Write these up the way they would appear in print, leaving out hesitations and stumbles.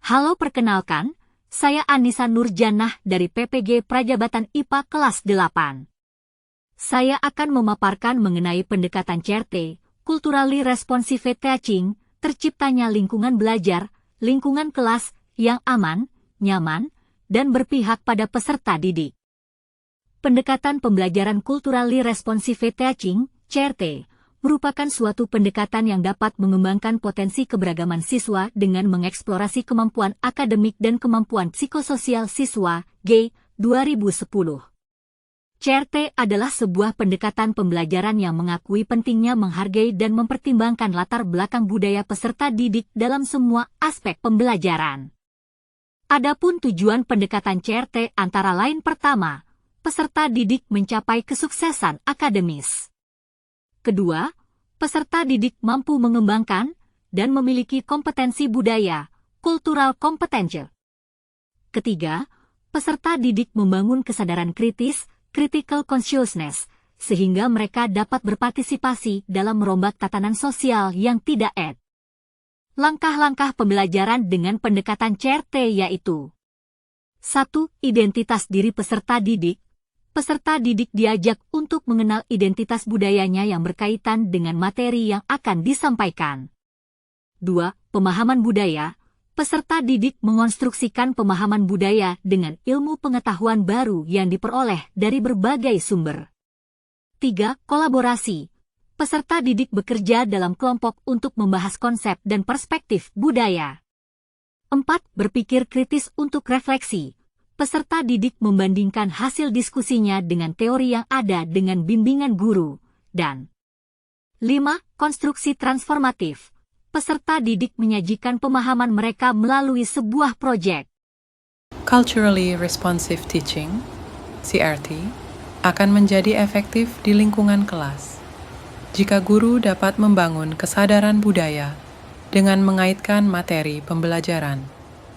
Halo, perkenalkan, saya Anissa Nurjanah dari PPG Prajabatan IPA kelas 8. Saya akan memaparkan mengenai pendekatan CRT, Culturally Responsive Teaching, terciptanya lingkungan belajar, lingkungan kelas yang aman, nyaman, dan berpihak pada peserta didik. Pendekatan pembelajaran Culturally Responsive Teaching, CRT, merupakan suatu pendekatan yang dapat mengembangkan potensi keberagaman siswa dengan mengeksplorasi kemampuan akademik dan kemampuan psikososial siswa, G. 2010. CRT adalah sebuah pendekatan pembelajaran yang mengakui pentingnya menghargai dan mempertimbangkan latar belakang budaya peserta didik dalam semua aspek pembelajaran. Adapun tujuan pendekatan CRT antara lain: pertama, peserta didik mencapai kesuksesan akademis. Kedua, peserta didik mampu mengembangkan dan memiliki kompetensi budaya, cultural competence. Ketiga, peserta didik membangun kesadaran kritis, critical consciousness, sehingga mereka dapat berpartisipasi dalam merombak tatanan sosial yang tidak etis. Langkah-langkah pembelajaran dengan pendekatan CRT yaitu: 1. Identitas diri peserta didik. Peserta didik diajak untuk mengenal identitas budayanya yang berkaitan dengan materi yang akan disampaikan. 2. Pemahaman budaya. Peserta didik mengonstruksikan pemahaman budaya dengan ilmu pengetahuan baru yang diperoleh dari berbagai sumber. 3. Kolaborasi. Peserta didik bekerja dalam kelompok untuk membahas konsep dan perspektif budaya. 4. Berpikir kritis untuk refleksi. Peserta didik membandingkan hasil diskusinya dengan teori yang ada dengan bimbingan guru. Dan 5. Konstruksi transformatif. Peserta didik menyajikan pemahaman mereka melalui sebuah proyek. Culturally Responsive Teaching, CRT, akan menjadi efektif di lingkungan kelas jika guru dapat membangun kesadaran budaya dengan mengaitkan materi pembelajaran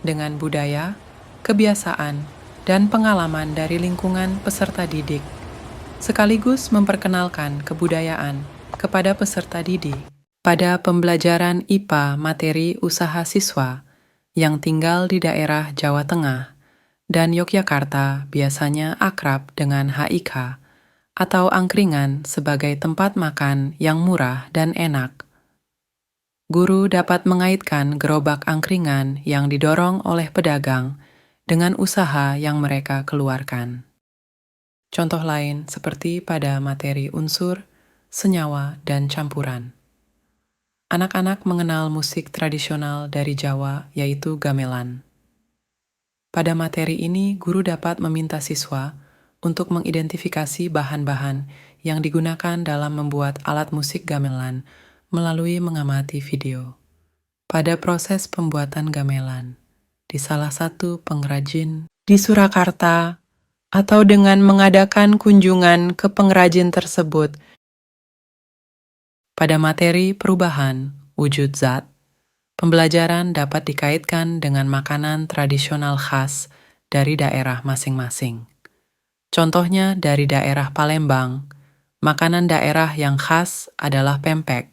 dengan budaya, kebiasaan, dan pengalaman dari lingkungan peserta didik, sekaligus memperkenalkan kebudayaan kepada peserta didik. Pada pembelajaran IPA materi usaha siswa yang tinggal di daerah Jawa Tengah dan Yogyakarta biasanya akrab dengan HIK atau angkringan sebagai tempat makan yang murah dan enak. Guru dapat mengaitkan gerobak angkringan yang didorong oleh pedagang dengan usaha yang mereka keluarkan. Contoh lain seperti pada materi unsur, senyawa, dan campuran. Anak-anak mengenal musik tradisional dari Jawa, yaitu gamelan. Pada materi ini, guru dapat meminta siswa untuk mengidentifikasi bahan-bahan yang digunakan dalam membuat alat musik gamelan melalui mengamati video. Pada proses pembuatan gamelan, di salah satu pengrajin di Surakarta, atau dengan mengadakan kunjungan ke pengrajin tersebut. Pada materi perubahan wujud zat, pembelajaran dapat dikaitkan dengan makanan tradisional khas dari daerah masing-masing. Contohnya dari daerah Palembang, makanan daerah yang khas adalah pempek,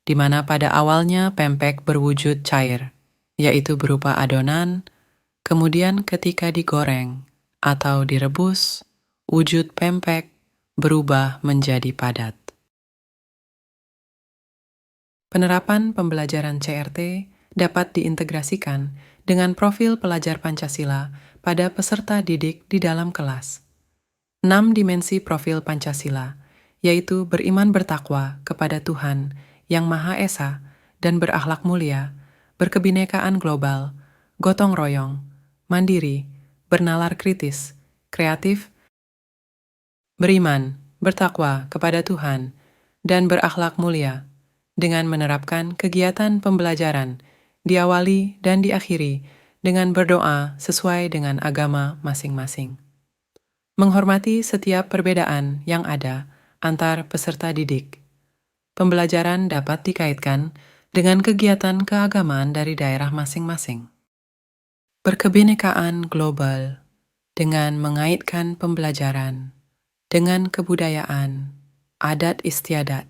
di mana pada awalnya pempek berwujud cair, yaitu berupa adonan, kemudian ketika digoreng atau direbus, wujud pempek berubah menjadi padat. Penerapan pembelajaran CRT dapat diintegrasikan dengan profil pelajar Pancasila pada peserta didik di dalam kelas. 6 dimensi profil Pancasila, yaitu beriman bertakwa kepada Tuhan yang Maha Esa dan berakhlak mulia, berkebinekaan global, gotong royong, mandiri, bernalar kritis, kreatif, beriman, bertakwa kepada Tuhan, dan berakhlak mulia, dengan menerapkan kegiatan pembelajaran diawali dan diakhiri dengan berdoa sesuai dengan agama masing-masing. Menghormati setiap perbedaan yang ada antar peserta didik. Pembelajaran dapat dikaitkan dengan kegiatan keagamaan dari daerah masing-masing. Berkebinekaan global dengan mengaitkan pembelajaran dengan kebudayaan, adat istiadat,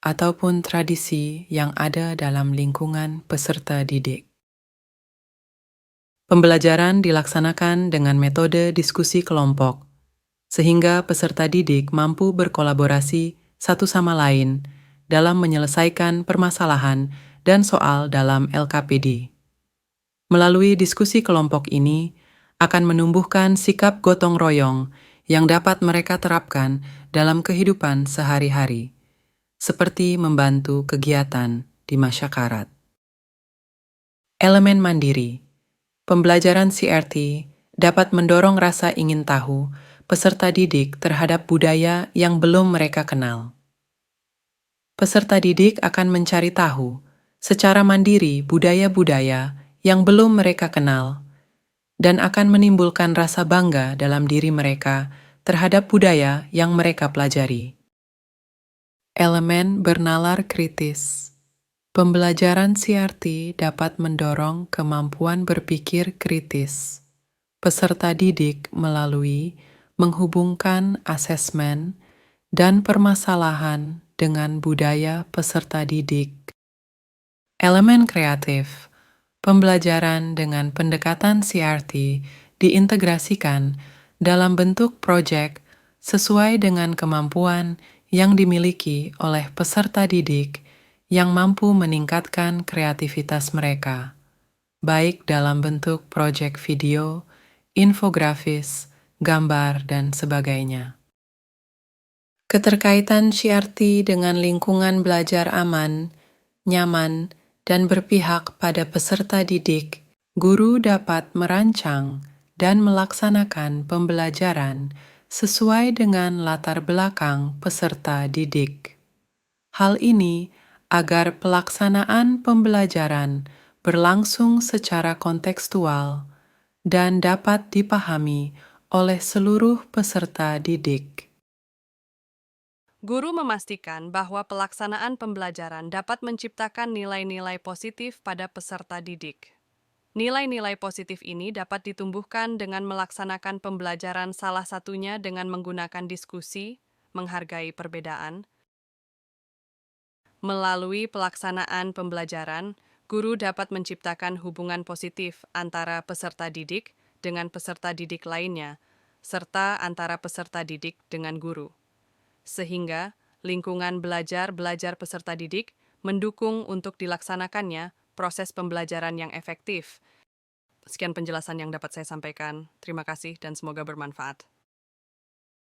ataupun tradisi yang ada dalam lingkungan peserta didik. Pembelajaran dilaksanakan dengan metode diskusi kelompok, sehingga peserta didik mampu berkolaborasi satu sama lain dalam menyelesaikan permasalahan dan soal dalam LKPD. Melalui diskusi kelompok ini, akan menumbuhkan sikap gotong royong yang dapat mereka terapkan dalam kehidupan sehari-hari, seperti membantu kegiatan di masyarakat. Elemen mandiri. Pembelajaran CRT dapat mendorong rasa ingin tahu peserta didik terhadap budaya yang belum mereka kenal. Peserta didik akan mencari tahu secara mandiri budaya-budaya yang belum mereka kenal dan akan menimbulkan rasa bangga dalam diri mereka terhadap budaya yang mereka pelajari. Elemen bernalar kritis. Pembelajaran CRT dapat mendorong kemampuan berpikir kritis. Peserta didik melalui menghubungkan asesmen dan permasalahan dengan budaya peserta didik. Elemen kreatif. Pembelajaran dengan pendekatan CRT diintegrasikan dalam bentuk proyek sesuai dengan kemampuan yang dimiliki oleh peserta didik yang mampu meningkatkan kreativitas mereka, baik dalam bentuk proyek video, infografis, gambar, dan sebagainya. Keterkaitan CRT dengan lingkungan belajar aman, nyaman, dan berpihak pada peserta didik, guru dapat merancang dan melaksanakan pembelajaran sesuai dengan latar belakang peserta didik. Hal ini agar pelaksanaan pembelajaran berlangsung secara kontekstual dan dapat dipahami oleh seluruh peserta didik. Guru memastikan bahwa pelaksanaan pembelajaran dapat menciptakan nilai-nilai positif pada peserta didik. Nilai-nilai positif ini dapat ditumbuhkan dengan melaksanakan pembelajaran, salah satunya dengan menggunakan diskusi, menghargai perbedaan. Melalui pelaksanaan pembelajaran, guru dapat menciptakan hubungan positif antara peserta didik dengan peserta didik lainnya, serta antara peserta didik dengan guru. Sehingga lingkungan belajar peserta didik mendukung untuk dilaksanakannya proses pembelajaran yang efektif. Sekian penjelasan yang dapat saya sampaikan. Terima kasih dan semoga bermanfaat.